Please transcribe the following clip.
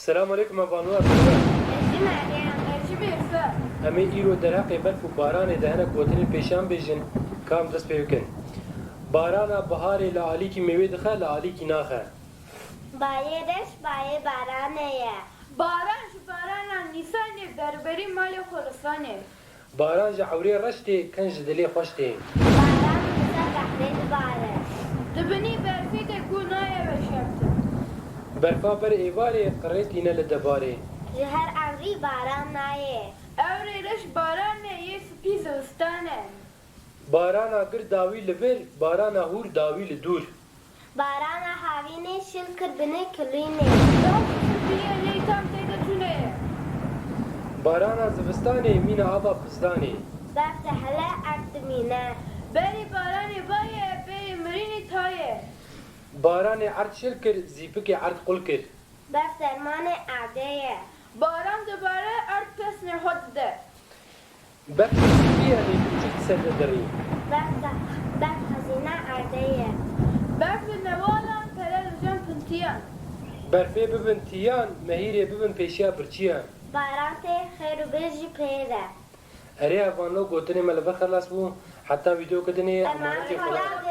السلام عليكم ابانو امي ايرو درقه برف و باران دهنه کوتنی پیشان بیجن کام دست پیوکن بارانا بهار لالی کی میوه دخه لالی کی ناخه بایرش بای بارانه باران شو باران نیسانه بربری مال خرسانه باران جعوری رشته کنج دلی خوشته باران بسر قهره باره دبنی برفی ده گناه بشرته برفا بر ایواره قریتی نه لدباره جهر امری باران نایه اوری رش بارانه یه سپی زوستانه بارانا گر داوی لبر بارانا هور داوی لدور باران هاوینه شل کربنه کلوینه دام سپیه لیتام تیده تونه بارانا زوستانه مینا آبا پزدانه بفت هلا اکتمینه بری بارانی بایه بری مرینی تایه باران عرض شل کر زیپک عرض قل کر بفت ارمان عدیه باران دوباره ارد پس نهود ده بک سپیه لی کوچک سر دری بفت خزینه عدیه برف نوالان پرل جان پنتیان برفه ببن تیان مهیره ببن پیشیا برچیان باران ته خیر و برجی پیره اره افغانلو گوتنی ملبه خلاص بو حتی ویدیو کدنی امان خدا